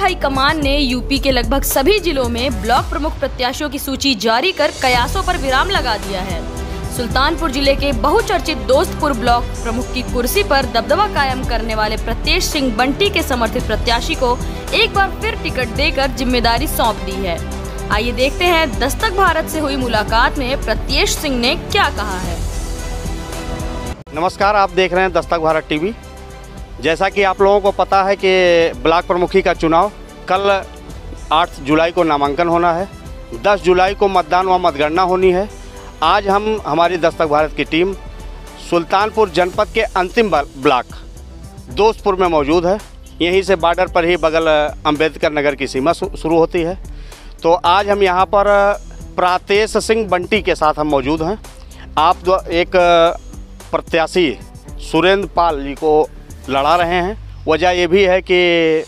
High command ने UP के लगभग सभी जिलों में ब्लॉक प्रमुख प्रत्याशियों की सूची जारी कर कयासों पर विराम लगा दिया है। सुल्तानपुर जिले के बहुचर्चित दोस्तपुर ब्लॉक प्रमुख की कुर्सी पर दबदबा कायम करने वाले प्रत्येश सिंह बंटी के समर्थित प्रत्याशी को एक बार फिर टिकट देकर जिम्मेदारी सौंप दी है। आइए देखते हैं दस्तक भारत से हुई मुलाकात में प्रत्येश सिंह ने क्या कहा है। नमस्कार, आप देख रहे हैं दस्तक भारत टीवी। जैसा कि आप लोगों को पता है कि ब्लॉक प्रमुखी का चुनाव कल 8 जुलाई को नामांकन होना है, 10 जुलाई को मतदान व मतगणना होनी है। आज हम हमारी दस्तक भारत की टीम सुल्तानपुर जनपद के अंतिम ब्लॉक दोस्तपुर में मौजूद है। यहीं से बॉर्डर पर ही बगल अंबेडकर नगर की सीमा शुरू होती है। तो आज हम यहाँ पर प्रत्येश सिंह बंटी के साथ हम मौजूद हैं। आप एक प्रत्याशी सुरेंद्र पाल जी को लड़ा रहे हैं। वजह ये भी है कि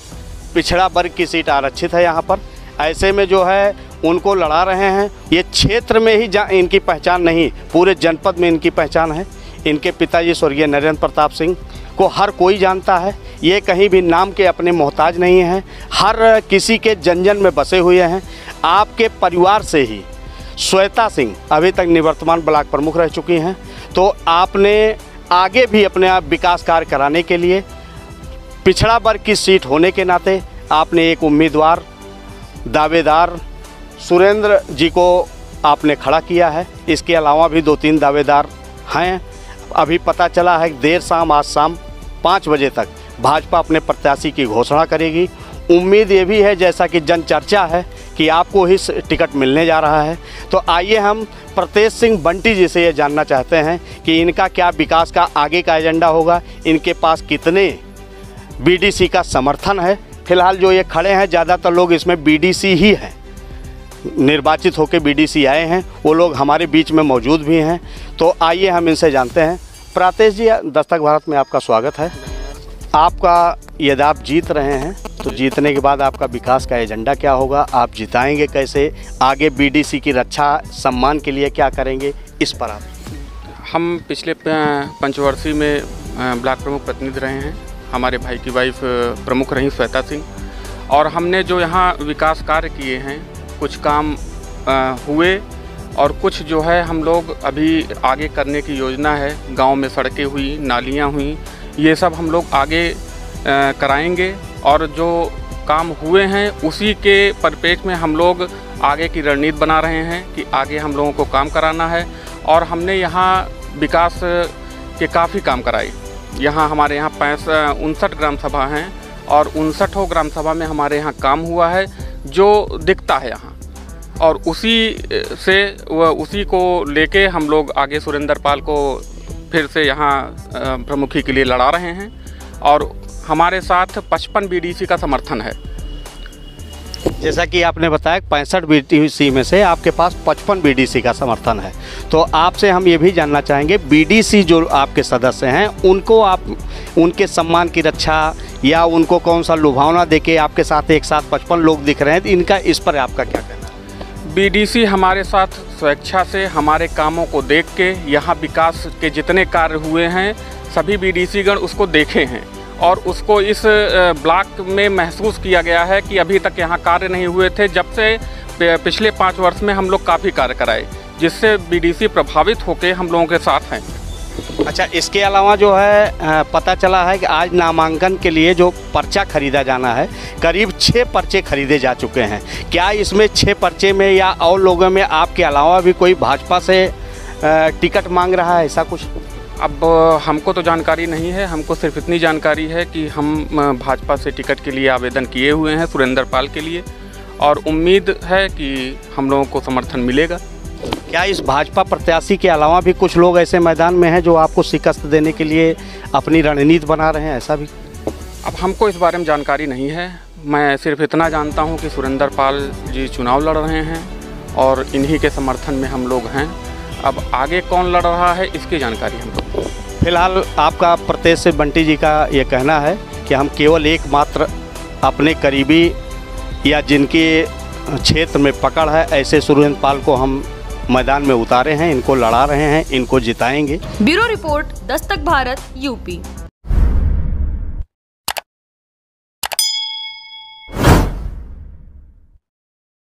पिछड़ा वर्ग की सीट आरक्षित है यहाँ पर, ऐसे में जो है उनको लड़ा रहे हैं। ये क्षेत्र में ही इनकी पहचान नहीं, पूरे जनपद में इनकी पहचान है। इनके पिताजी स्वर्गीय नरेंद्र प्रताप सिंह को हर कोई जानता है। ये कहीं भी नाम के अपने मोहताज नहीं हैं, हर किसी के जन जन में बसे हुए हैं। आपके परिवार से ही श्वेता सिंह अभी तक निवर्तमान ब्लॉक प्रमुख रह चुकी हैं। तो आपने आगे भी अपने आप विकास कार्य कराने के लिए पिछड़ा वर्ग की सीट होने के नाते आपने एक उम्मीदवार दावेदार सुरेंद्र जी को आपने खड़ा किया है। इसके अलावा भी 2-3 दावेदार हैं। अभी पता चला है कि देर शाम आज शाम 5 बजे तक भाजपा अपने प्रत्याशी की घोषणा करेगी। उम्मीद ये भी है, जैसा कि जन चर्चा है, कि आपको ही टिकट मिलने जा रहा है। तो आइए हम प्रत्येश सिंह बंटी जी से ये जानना चाहते हैं कि इनका क्या विकास का आगे का एजेंडा होगा, इनके पास कितने बीडीसी का समर्थन है। फिलहाल जो ये खड़े हैं ज़्यादातर लोग इसमें बीडीसी ही हैं, निर्वाचित होकर बीडीसी आए हैं, वो लोग हमारे बीच में मौजूद भी हैं। तो आइए हम इनसे जानते हैं। प्रत्येश जी, दस्तक भारत में आपका स्वागत है। आपका यदि आप जीत रहे हैं तो जीतने के बाद आपका विकास का एजेंडा क्या होगा, आप जिताएंगे कैसे, आगे बीडीसी की रक्षा सम्मान के लिए क्या करेंगे, इस पर आप। हम पिछले पंचवर्षीय में ब्लॉक प्रमुख प्रतिनिधि रहे हैं। हमारे भाई की वाइफ प्रमुख रही श्वेता सिंह, और हमने जो यहाँ विकास कार्य किए हैं, कुछ काम हुए और कुछ जो है हम लोग अभी आगे करने की योजना है। गांव में सड़कें हुई, नालियां हुई, ये सब हम लोग आगे कराएंगे। और जो काम हुए हैं उसी के परिप्रेक्ष्य में हम लोग आगे की रणनीति बना रहे हैं कि आगे हम लोगों को काम कराना है। और हमने यहाँ विकास के काफ़ी काम कराए। यहाँ हमारे यहाँ 59 ग्राम सभा हैं और 59 ग्राम सभा में हमारे यहाँ काम हुआ है जो दिखता है यहाँ। और उसी को लेके हम लोग आगे सुरेंद्र पाल को फिर से यहाँ प्रमुखी के लिए लड़ा रहे हैं। और हमारे साथ 55 बीडीसी का समर्थन है। जैसा कि आपने बताया 65 बीडीसी में से आपके पास 55 बीडीसी का समर्थन है। तो आपसे हम ये भी जानना चाहेंगे, बीडीसी जो आपके सदस्य हैं उनको आप उनके सम्मान की रक्षा या उनको कौन सा लुभावना देके आपके साथ एक साथ 55 लोग दिख रहे हैं, इनका इस पर आपका क्या कहना है? बीडीसी हमारे साथ स्वेच्छा से हमारे कामों को देख के, यहाँ विकास के जितने कार्य हुए हैं सभी बीडीसी गण उसको देखे हैं और उसको इस ब्लॉक में महसूस किया गया है कि अभी तक यहाँ कार्य नहीं हुए थे। जब से पिछले 5 वर्ष में हम लोग काफ़ी कार्य कराए, जिससे बीडीसी प्रभावित होकर हम लोगों के साथ हैं। अच्छा, इसके अलावा जो है पता चला है कि आज नामांकन के लिए जो पर्चा खरीदा जाना है, करीब 6 पर्चे खरीदे जा चुके हैं। क्या इसमें 6 पर्चे में या और लोगों में आपके अलावा भी कोई भाजपा से टिकट मांग रहा है, ऐसा कुछ? अब हमको तो जानकारी नहीं है। हमको सिर्फ इतनी जानकारी है कि हम भाजपा से टिकट के लिए आवेदन किए हुए हैं सुरेंद्र पाल के लिए, और उम्मीद है कि हम लोगों को समर्थन मिलेगा। क्या इस भाजपा प्रत्याशी के अलावा भी कुछ लोग ऐसे मैदान में हैं जो आपको शिकस्त देने के लिए अपनी रणनीति बना रहे हैं, ऐसा भी? अब हमको इस बारे में जानकारी नहीं है। मैं सिर्फ इतना जानता हूं कि सुरेंद्र पाल जी चुनाव लड़ रहे हैं और इन्हीं के समर्थन में हम लोग हैं। अब आगे कौन लड़ रहा है इसकी जानकारी हमको। फिलहाल आपका प्रत्येश सिंह बंटी जी का ये कहना है कि हम केवल एकमात्र अपने करीबी या जिनके क्षेत्र में पकड़ है ऐसे सुरेंद्र पाल को हम मैदान में उतारे हैं, इनको लड़ा रहे हैं, इनको जिताएंगे। Bureau report, Dastak Bharat, UP.